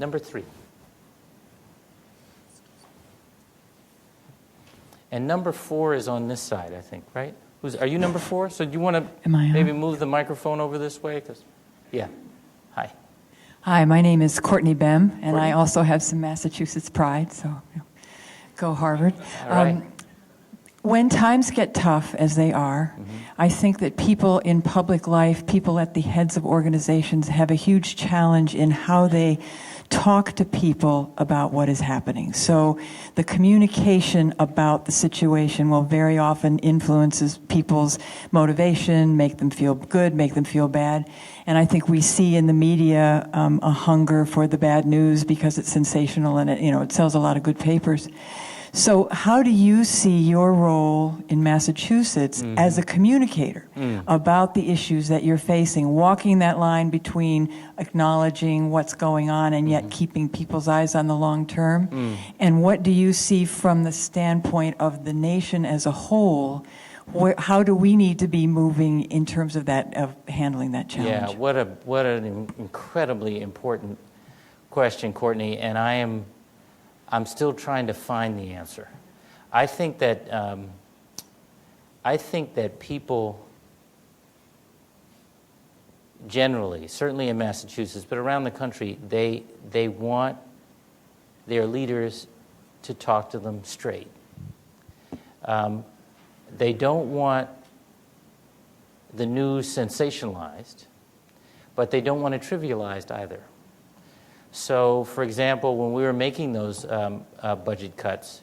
Number 3. And number 4 is on this side, I think, right? Are you number 4? So do you want to maybe move the microphone over this way? Yeah. Hi. Hi, my name is Courtney Bem, and I also have some Massachusetts pride, so go Harvard. All right. When times get tough, as they are, I think that people in public life, people at the heads of organizations, have a huge challenge in how they talk to people about what is happening. So the communication about the situation will very often influences people's motivation, make them feel good, make them feel bad. And I think we see in the media a hunger for the bad news because it's sensational and it sells a lot of good papers. So how do you see your role in Massachusetts as a communicator about the issues that you're facing, walking that line between acknowledging what's going on and yet keeping people's eyes on the long term? And what do you see from the standpoint of the nation as a whole? How do we need to be moving in terms of that, of handling that challenge? Yeah, what an incredibly important question, Courtney, and I'm still trying to find the answer. I think that people generally, certainly in Massachusetts, but around the country, they want their leaders to talk to them straight. They don't want the news sensationalized, but they don't want it trivialized either. So, for example, when we were making those budget cuts,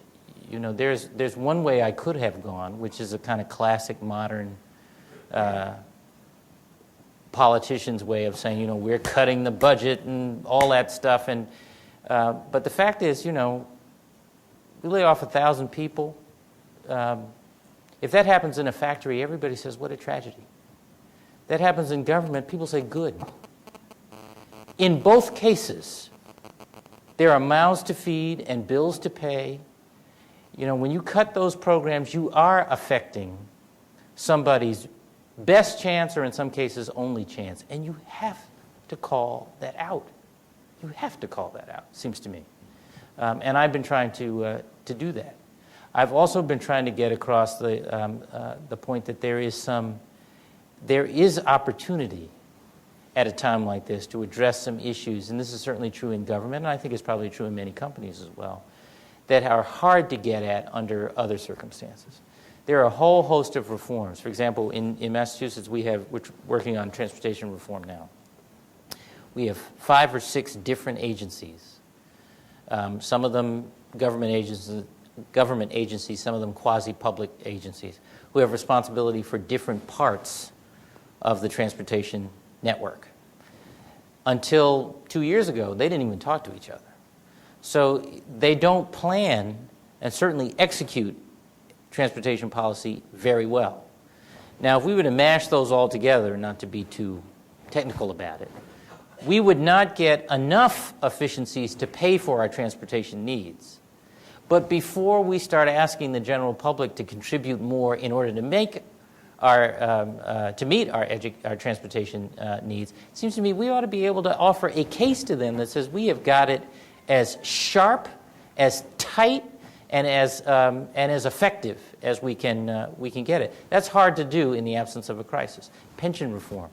there's one way I could have gone, which is a kind of classic modern politician's way of saying, we're cutting the budget and all that stuff. And but the fact is, we lay off 1,000 people. If that happens in a factory, everybody says, what a tragedy. That happens in government, people say, good. In both cases, there are mouths to feed and bills to pay. When you cut those programs, you are affecting somebody's best chance, or in some cases, only chance. And you have to call that out. You have to call that out, seems to me. And I've been trying to do that. I've also been trying to get across the point that there is opportunity at a time like this to address some issues, and this is certainly true in government, and I think it's probably true in many companies as well, that are hard to get at under other circumstances. There are a whole host of reforms. For example, in Massachusetts, we're working on transportation reform now. We have 5 or 6 different agencies, some of them government agencies, some of them quasi-public agencies, who have responsibility for different parts of the transportation network. Until 2 years ago, they didn't even talk to each other. So they don't plan and certainly execute transportation policy very well. Now, if we were to mash those all together, not to be too technical about it, we would not get enough efficiencies to pay for our transportation needs. But before we start asking the general public to contribute more in order to make to meet our transportation needs, it seems to me we ought to be able to offer a case to them that says we have got it as sharp, as tight, and as effective as we can get it. That's hard to do in the absence of a crisis. Pension reform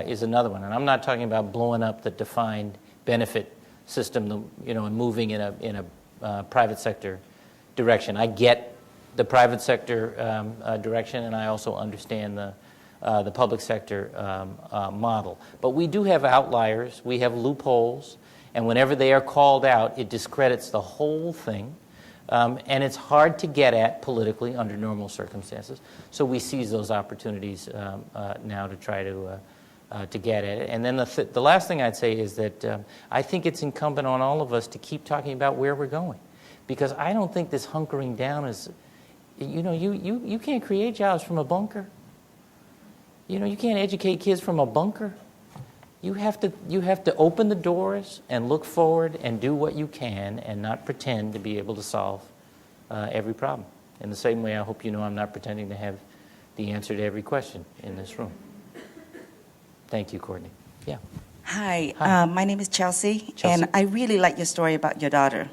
is another one, and I'm not talking about blowing up the defined benefit system, and moving in a private sector direction. I get the private sector direction, and I also understand the public sector model. But we do have outliers. We have loopholes, and whenever they are called out, it discredits the whole thing, and it's hard to get at politically under normal circumstances. So we seize those opportunities now to try to get at it. And then the last thing I'd say is that I think it's incumbent on all of us to keep talking about where we're going, because I don't think this hunkering down is. You can't create jobs from a bunker. You can't educate kids from a bunker. You have to open the doors and look forward and do what you can and not pretend to be able to solve every problem. In the same way, I hope you know I'm not pretending to have the answer to every question in this room. Thank you, Courtney. Yeah. Hi, Hi. my name is Chelsea, Chelsea. and I really like your story about your daughter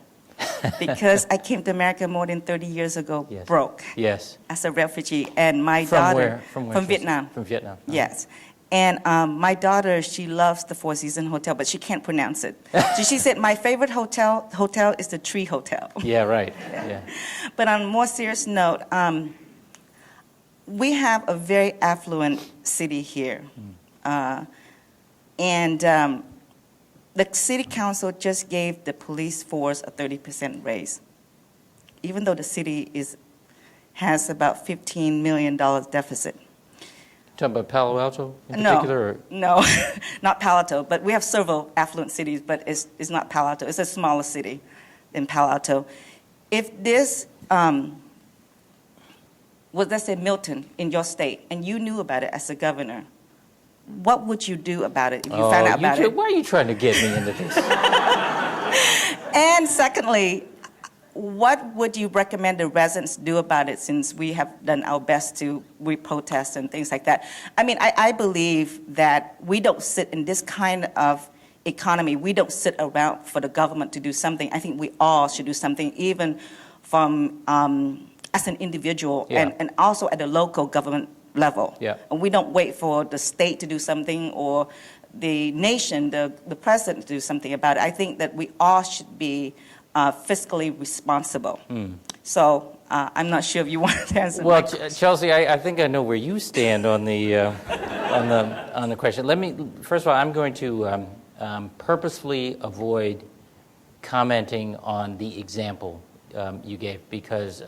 because I came to America more than 30 years ago, Yes. broke, Yes. as a refugee, and my From daughter where? From from Vietnam. From Vietnam. Oh. Yes. And my daughter, she loves the Four Seasons Hotel, but she can't pronounce it. So she said, my favorite hotel is the Tree Hotel. Yeah, right. Yeah. But on a more serious note, we have a very affluent city here. And the city council just gave the police force a 30% raise, even though the city has about $15 million deficit. Talking about Palo Alto in No, particular? Or? no, not Palo Alto, but we have several affluent cities, but it's not Palo Alto. It's a smaller city than Palo Alto. If this was, let's say, Milton in your state, and you knew about it as a governor, what would you do about it if you found out about it? Why are you trying to get me into this? And secondly, what would you recommend the residents do about it, since we have done our best to protest and things like that? I mean, I believe that we don't sit in this kind of economy. We don't sit around for the government to do something. I think we all should do something, even from as an individual, Yeah. and also at the local government level. Yeah. And we don't wait for the state to do something or the nation, the president to do something about it. I think that we all should be fiscally responsible. So I'm not sure if you want to answer. Well, my question. Chelsea, I think I know where you stand on the on the question. First of all, I'm going to purposefully avoid commenting on the example you gave, because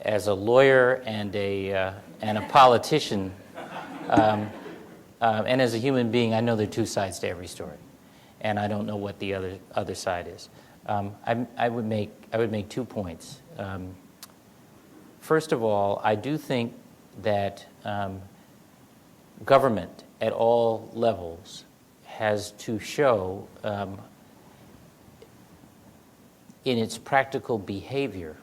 as a lawyer and a politician, and as a human being, I know there are two sides to every story, and I don't know what the other side is. I would make 2 points. First of all, I do think that government at all levels has to show in its practical behavior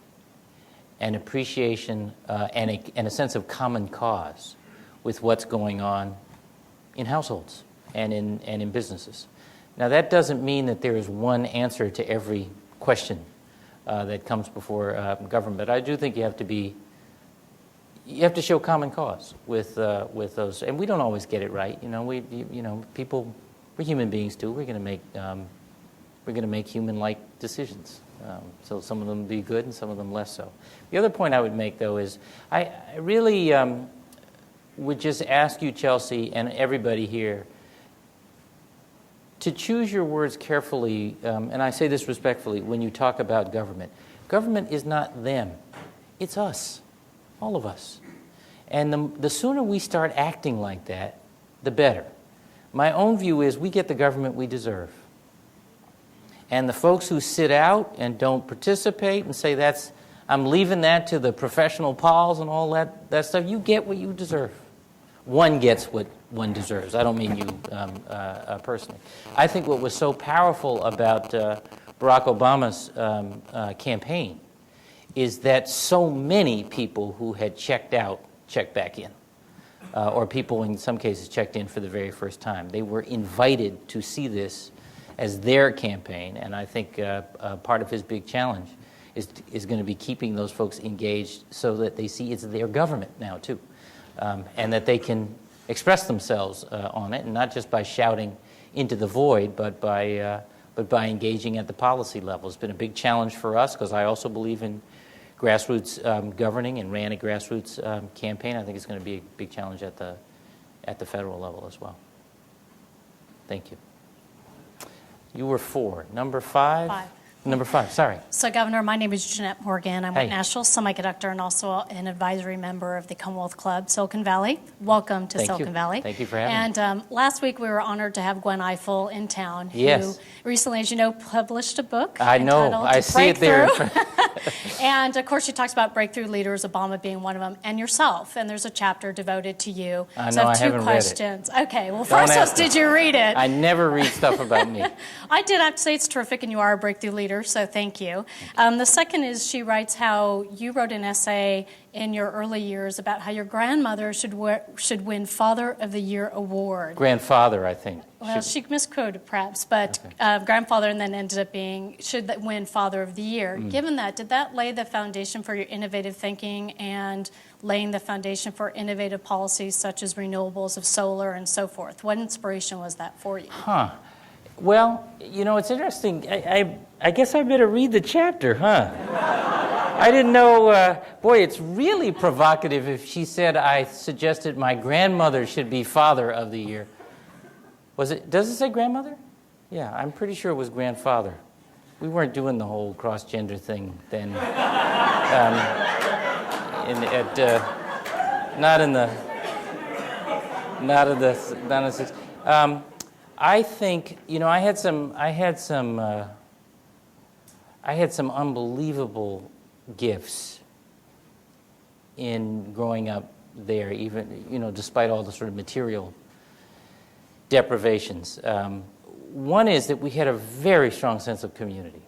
an appreciation and a sense of common cause with what's going on in households and in businesses. Now, that doesn't mean that there is one answer to every question that comes before government, but I do think you have to show common cause with those, and we don't always get it right. People, we're human beings too. We're going to make human-like decisions. So some of them be good and some of them less so. The other point I would make, though, is I really would just ask you, Chelsea, and everybody here, to choose your words carefully, and I say this respectfully, when you talk about government. Government is not them. It's us, all of us. And the sooner we start acting like that, the better. My own view is we get the government we deserve. And the folks who sit out and don't participate and say, I'm leaving that to the professional pals and all that stuff, you get what you deserve. One gets what one deserves. I don't mean you personally. I think what was so powerful about Barack Obama's campaign is that so many people who had checked out checked back in, or people in some cases checked in for the very first time. They were invited to see this as their campaign, and I think part of his big challenge is going to be keeping those folks engaged so that they see it's their government now too, and that they can express themselves on it, and not just by shouting into the void, but by engaging at the policy level. It's been a big challenge for us because I also believe in grassroots governing and ran a grassroots campaign. I think it's going to be a big challenge at the federal level as well. Thank you. You were 4. Number 5? 5. Number 5, sorry. So, Governor, my name is Jeanette Morgan. I'm Hey. with National Semiconductor and also an advisory member of the Commonwealth Club, Silicon Valley. Welcome to Thank Silicon you. Valley. Thank you for having me. And last week we were honored to have Gwen Eiffel in town, Yes. who recently, as you know, published a book I know. entitled I see it there. Breakthrough. And, of course, she talks about breakthrough leaders, Obama being one of them, and yourself. And there's a chapter devoted to you. I So know, I I have haven't two read it. questions. Okay, well, Don't first ask was, me. did you read it? I never read stuff about me. I did have to say it's terrific, and you are a breakthrough leader, so thank you. The second is she writes how you wrote an essay in your early years about how your grandmother should win Father of the Year award. Grandfather, I think. Well, she misquoted perhaps, but grandfather, and then ended up being should win Father of the Year. Given that, did that lay the foundation for your innovative thinking and laying the foundation for innovative policies such as renewables of solar and so forth? What inspiration was that for you? Well, it's interesting. I guess I better read the chapter, huh? I didn't know. Boy, it's really provocative if she said I suggested my grandmother should be Father of the Year. Was it? Does it say grandmother? Yeah, I'm pretty sure it was grandfather. We weren't doing the whole cross-gender thing then. I think I had some unbelievable gifts in growing up there, even despite all the sort of material deprivations. One is that we had a very strong sense of community,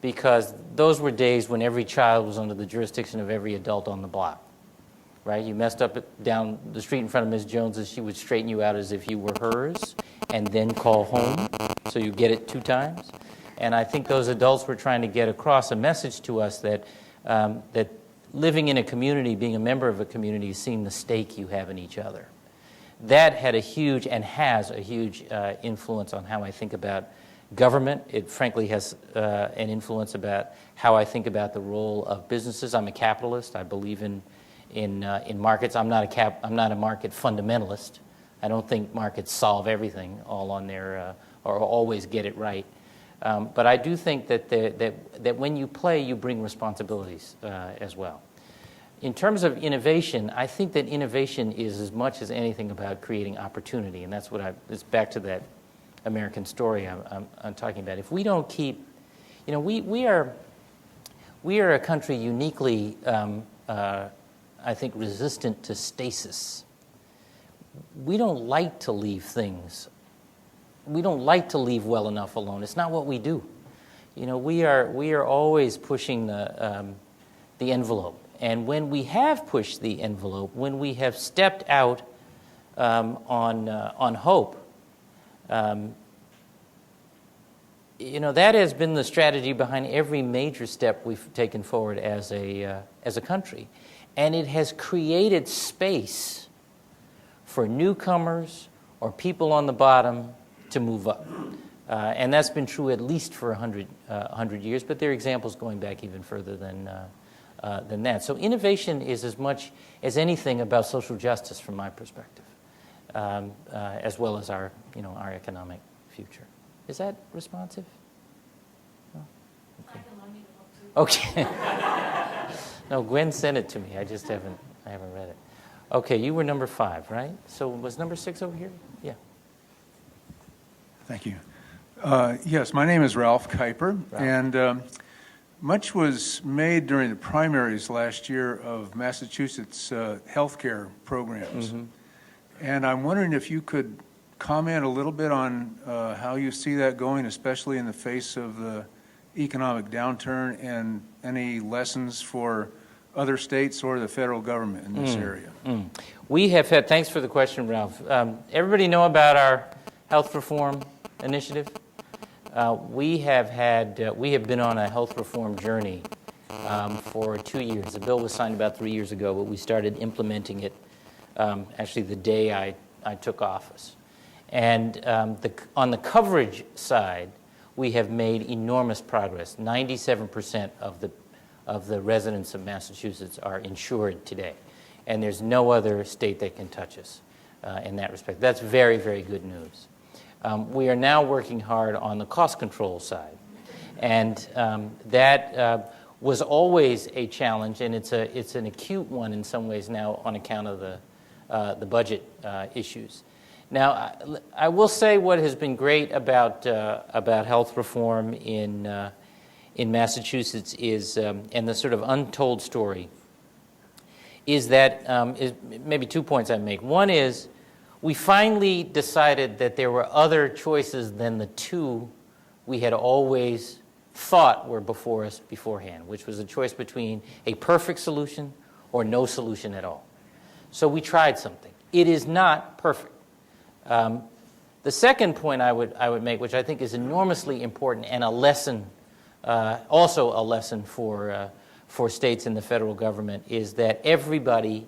because those were days when every child was under the jurisdiction of every adult on the block. Right? You messed up down the street in front of Ms. Jones's, she would straighten you out as if you were hers, and then call home, so you get it 2 times. And I think those adults were trying to get across a message to us that that living in a community, being a member of a community, is seeing the stake you have in each other. That had a huge, and has a huge influence on how I think about government. It frankly has an influence about how I think about the role of businesses. I'm a capitalist. I believe in markets. I'm not a market fundamentalist. I don't think markets solve everything all on their or always get it right. But I do think that when you play, you bring responsibilities as well. In terms of innovation, I think that innovation is as much as anything about creating opportunity, and that's what it's back to that American story I'm talking about. If we don't keep, we are a country uniquely, I think, resistant to stasis. We don't like to leave things. We don't like to leave well enough alone. It's not what we do. We are always pushing the envelope. And when we have pushed the envelope, when we have stepped out on hope, that has been the strategy behind every major step we've taken forward as a country. And it has created space for newcomers or people on the bottom to move up. And that's been true at least for 100 years, but there are examples going back even further than that. So innovation is as much as anything about social justice from my perspective, as well as our economic future. Is that responsive? No? Okay. No, Gwen sent it to me. I just haven't read it. Okay, you were number 5, right? So was number 6 over here? Yeah. Thank you. Yes, my name is Ralph Kuiper, and much was made during the primaries last year of Massachusetts healthcare programs. Mm-hmm. And I'm wondering if you could comment a little bit on how you see that going, especially in the face of the economic downturn, and any lessons for other states or the federal government in this area. We have had, thanks for the question, Ralph. Everybody know about our health reform initiative? We have been on a health reform journey for 2 years. The bill was signed about 3 years ago, but we started implementing it actually the day I took office. And on the coverage side, we have made enormous progress. 97% of the residents of Massachusetts are insured today, and there's no other state that can touch us in that respect. That's very, very good news. We are now working hard on the cost control side, and that was always a challenge, and it's an acute one in some ways now on account of the budget issues. Now, I will say what has been great about health reform in Massachusetts is, and the sort of untold story, is that is maybe 2 points I make. One is we finally decided that there were other choices than the 2 we had always thought were before us beforehand, which was a choice between a perfect solution or no solution at all. So we tried something. It is not perfect. The second point I would make, which I think is enormously important and a lesson, also a lesson for states and the federal government, is that everybody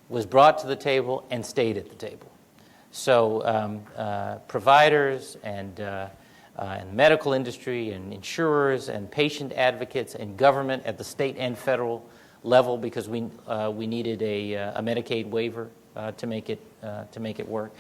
was brought to the table and stayed at the table. So providers and medical industry and insurers and patient advocates and government at the state and federal level, because we needed a Medicaid waiver to make it work,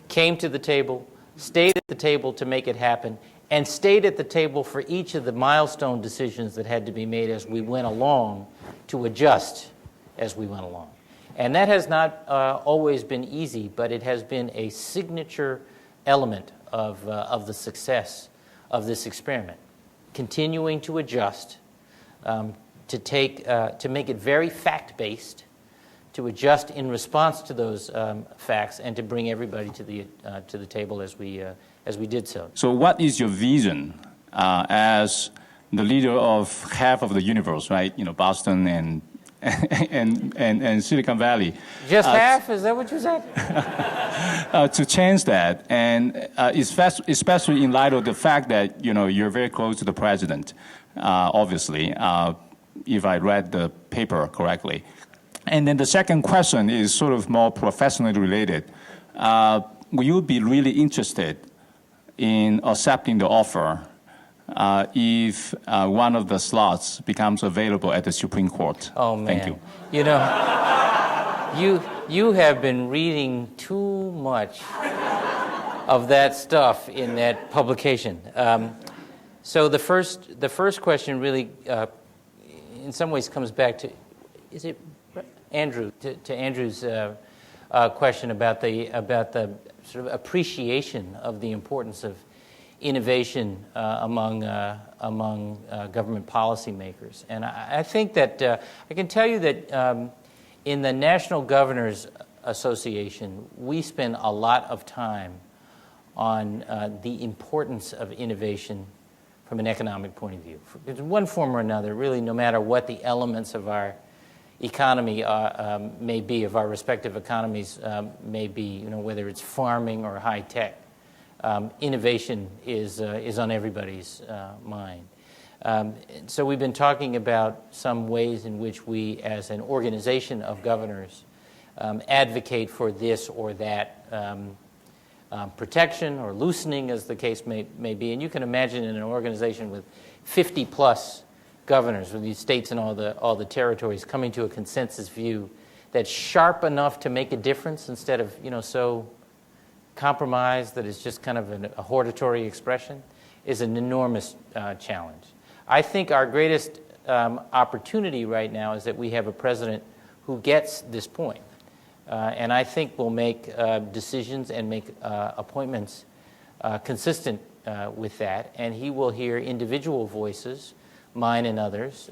came to the table, stayed at the table to make it happen, and stayed at the table for each of the milestone decisions that had to be made as we went along to adjust as we went along. And that has not always been easy, but it has been a signature element of the success of this experiment. Continuing to adjust, to make it very fact-based, to adjust in response to those facts, and to bring everybody to the table as we did so. So what is your vision as the leader of half of the universe, right? You know, Boston and Silicon Valley. Just half? Is that what you said? To change that, and especially in light of the fact that, you know, you're very close to the president, obviously, if I read the paper correctly. And then the second question is sort of more professionally related. Will you be really interested in accepting the offer if one of the slots becomes available at the Supreme Court? Oh, man. Thank you. You know, you have been reading too much of that stuff in that publication. So the first question really, in some ways, comes back to, is it Andrew? To Andrew's question about the sort of appreciation of the importance of innovation among government policymakers. And I think that I can tell you that in the National Governors Association, we spend a lot of time on the importance of innovation from an economic point of view. In one form or another, really, no matter what the elements of our economy may be, of our respective economies may be, you know, whether it's farming or high tech. Innovation is on everybody's mind. So we've been talking about some ways in which we, as an organization of governors, advocate for this or that protection or loosening, as the case may be. And you can imagine in an organization with 50-plus governors, with these states and all the territories, coming to a consensus view that's sharp enough to make a difference instead of, you know, so compromise that is just kind of a hortatory expression, is an enormous challenge. I think our greatest opportunity right now is that we have a president who gets this point. And I think will make decisions and make appointments consistent with that. And he will hear individual voices, mine and others,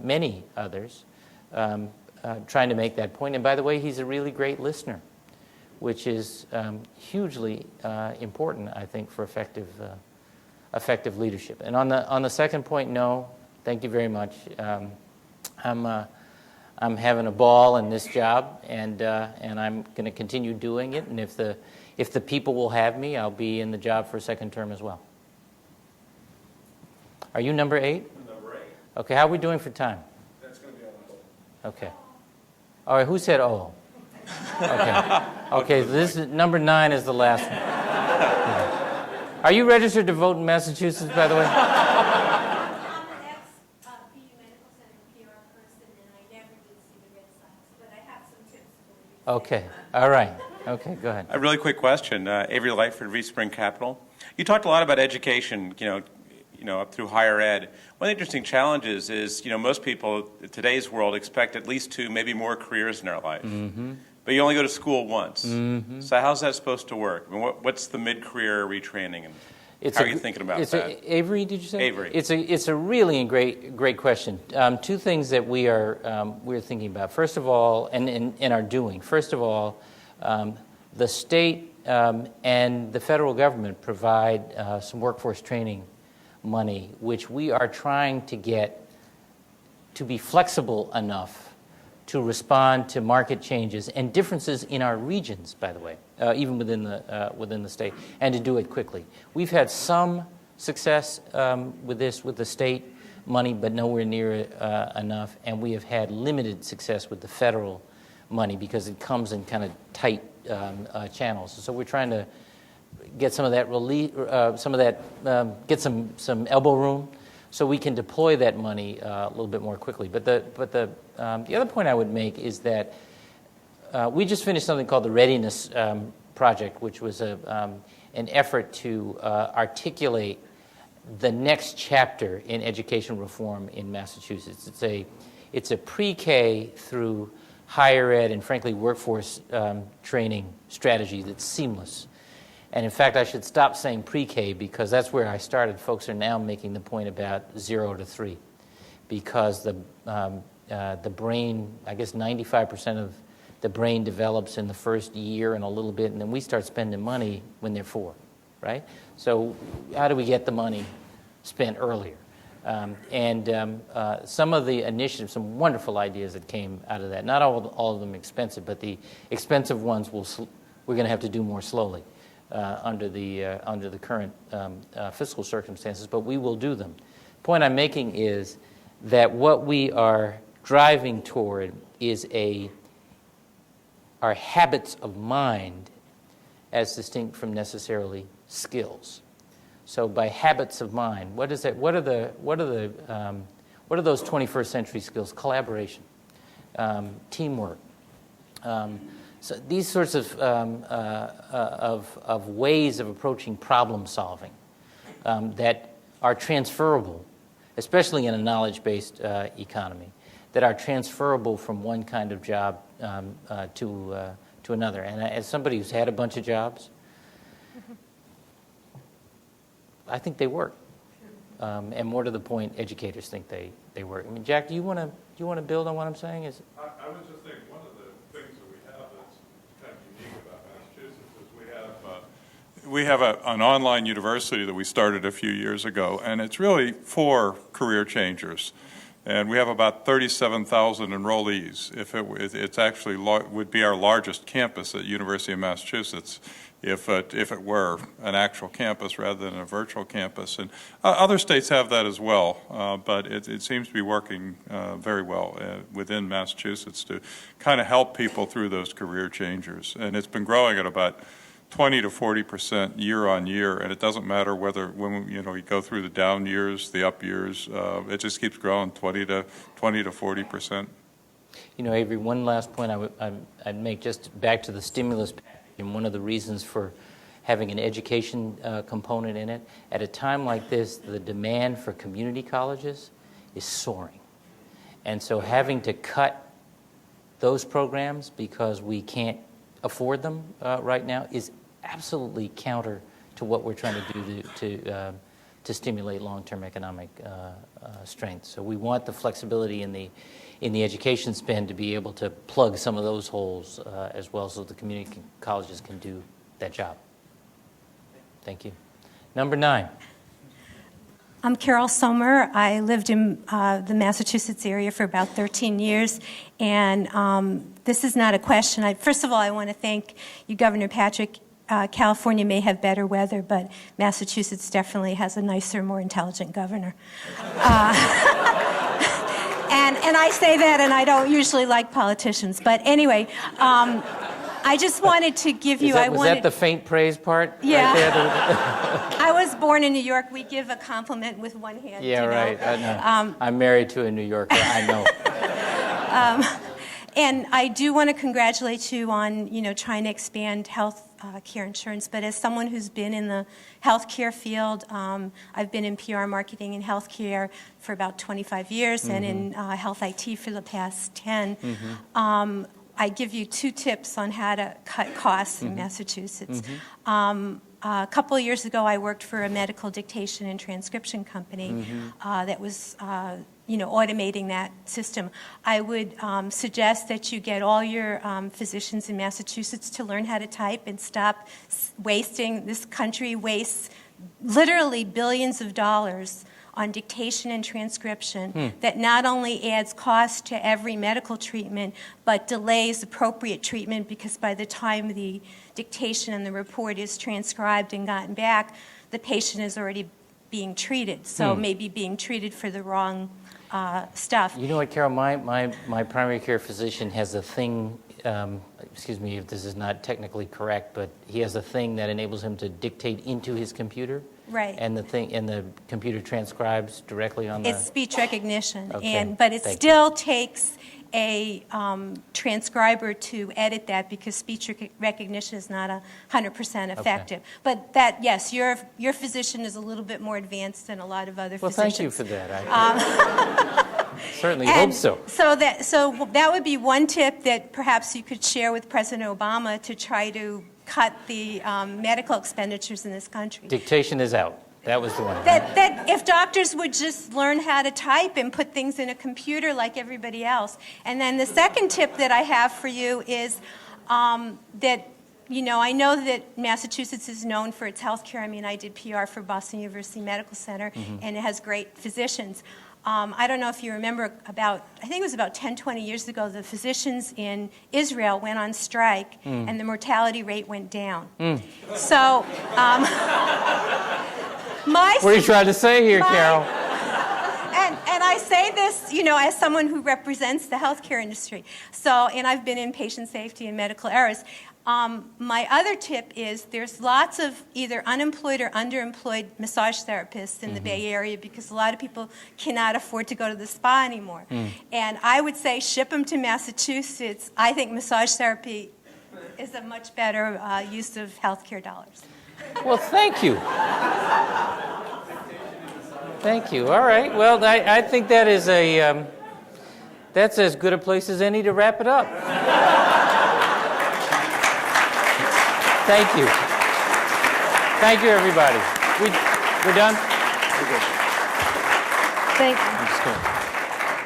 many others, trying to make that point. And by the way, he's a really great listener, which is hugely important, I think, for effective leadership. And on the second point, no, thank you very much. I'm having a ball in this job, and I'm going to continue doing it. And if the people will have me, I'll be in the job for a second term as well. Are you number 8? Number 8. Okay, how are we doing for time? That's going to be on my list. Okay. All right, who said oh? Okay. Okay, this is, number 9 is the last one. Yeah. Are you registered to vote in Massachusetts, by the way? I'm an ex-BU Medical Center PR person, and I never did see the Red Sox, but I have some tips for you. Okay, all right. Okay, go ahead. A really quick question. Avery Lightford, V Spring Capital. You talked a lot about education, you know, up through higher ed. One of the interesting challenges is, you know, most people in today's world expect at least 2, maybe more careers in their life. Mm-hmm. But you only go to school once. Mm-hmm. So how's that supposed to work? I mean, what's the mid-career retraining, and how are you thinking about that? Avery, did you say? Avery. It's a really great question. 2 things that we're thinking about. First of all, and are doing. First of all, the state and the federal government provide some workforce training money, which we are trying to get to be flexible enough to respond to market changes and differences in our regions, by the way, even within the state, and to do it quickly. We've had some success with this, with the state money, but nowhere near enough, and we have had limited success with the federal money because it comes in kind of tight channels. So we're trying to get some of that relief, get some elbow room, so we can deploy that money a little bit more quickly. But the other point I would make is that we just finished something called the Readiness Project, which was an effort to articulate the next chapter in education reform in Massachusetts. It's a pre-K through higher ed and, frankly, workforce training strategy that's seamless. And in fact, I should stop saying pre-K because that's where I started. Folks are now making the point about 0 to 3 because the brain, I guess 95% of the brain develops in the first year and a little bit, and then we start spending money when they're 4, right? So how do we get the money spent earlier? Some of the initiatives, some wonderful ideas that came out of that, not all of them expensive, but the expensive ones we're going to have to do more slowly under the current fiscal circumstances, but we will do them. The point I'm making is that what we are driving toward is our habits of mind as distinct from necessarily skills. So by habits of mind, what is that? What are those 21st century skills? Collaboration, teamwork. So these sorts of ways of approaching problem solving that are transferable, especially in a knowledge-based economy, that are transferable from one kind of job to another. And as somebody who's had a bunch of jobs, I think they work. And more to the point, educators think they work. I mean, Jack, do you want to build on what I'm saying? I was just thinking one of the things that we have that's kind of unique about Massachusetts is we have an online university that we started a few years ago, and it's really for career changers. And we have about 37,000 enrollees. It's actually would be our largest campus at University of Massachusetts if it were an actual campus rather than a virtual campus. And other states have that as well, but it seems to be working very well within Massachusetts to kind of help people through those career changers. And it's been growing at about 20 to 40% year on year, and it doesn't matter when you go through the down years, the up years. It just keeps growing 20 to 40%. Avery, one last point I'd make, just back to the stimulus package, and one of the reasons for having an education component in it. At a time like this, the demand for community colleges is soaring, and so having to cut those programs because we can't afford them right now is absolutely counter to what we're trying to do to stimulate long-term economic strength. So we want the flexibility in the education spend to be able to plug some of those holes as well, so the community colleges can do that job. Thank you. Number 9. I'm Carol Sommer. I lived in the Massachusetts area for about 13 years, and this is not a question. First of all, I want to thank you, Governor Patrick. California may have better weather, but Massachusetts definitely has a nicer, more intelligent governor. And I say that, and I don't usually like politicians. But anyway, I just wanted to give you... Was that the faint praise part? Yeah. Right there? I was born in New York. We give a compliment with one hand. Yeah, right. I know. I'm married to a New Yorker. I know. And I do want to congratulate you on, trying to expand health care insurance. But as someone who's been in the healthcare field, I've been in PR marketing and healthcare for about 25 years, and in health IT for the past 10. I give you 2 tips on how to cut costs in Massachusetts. A couple of years ago, I worked for a medical dictation and transcription company that was, automating that system. I would suggest that you get all your physicians in Massachusetts to learn how to type and stop wasting. This country wastes literally billions of dollars on dictation and transcription that not only adds cost to every medical treatment, but delays appropriate treatment, because by the time the dictation and the report is transcribed and gotten back, the patient is already being treated, so maybe being treated for the wrong stuff. You know what, Carol, my primary care physician has a thing, excuse me if this is not technically correct, but he has a thing that enables him to dictate into his computer. Right. And the computer transcribes directly on the... It's speech recognition, Okay, but it thank still takes a transcriber to edit that, because speech recognition is not 100% effective. But that, yes, your physician is a little bit more advanced than a lot of other Well, physicians. thank you for that. I certainly hope so. So that would be one tip that perhaps you could share with President Obama to try to cut the medical expenditures in this country. Dictation is out. That was the one. That if doctors would just learn how to type and put things in a computer like everybody else. And then the second tip that I have for you is that, you know, I know that Massachusetts is known for its health care. I mean, I did PR for Boston University Medical Center, and it has great physicians. I don't know if you remember I think it was about 10, 20 years ago, the physicians in Israel went on strike, and the mortality rate went down. So, what are you trying to say here, Carol? And I say this, you know, as someone who represents the healthcare industry. So, and I've been in patient safety and medical errors. My other tip is there's lots of either unemployed or underemployed massage therapists in the Bay Area, because a lot of people cannot afford to go to the spa anymore. And I would say ship them to Massachusetts. I think massage therapy is a much better use of healthcare dollars. Well, thank you. Thank you. All right. Well, I think that is that's as good a place as any to wrap it up. Thank you. Thank you, everybody. We're done? We're good.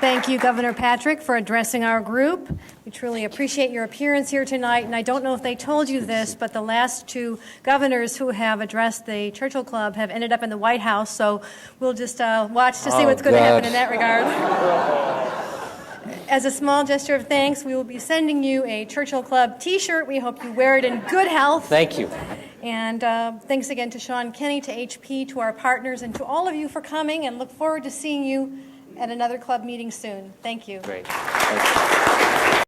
Thank you, Governor Patrick, for addressing our group. We truly appreciate your appearance here tonight, and I don't know if they told you this, but the last two governors who have addressed the Churchill Club have ended up in the White House, so we'll just watch to see what's going to happen in that regard. As a small gesture of thanks, we will be sending you a Churchill Club t-shirt. We hope you wear it in good health. Thank you. And thanks again to Sean Kenny, to HP, to our partners, and to all of you for coming, and look forward to seeing you at another club meeting soon. Thank you. Great. Thank you.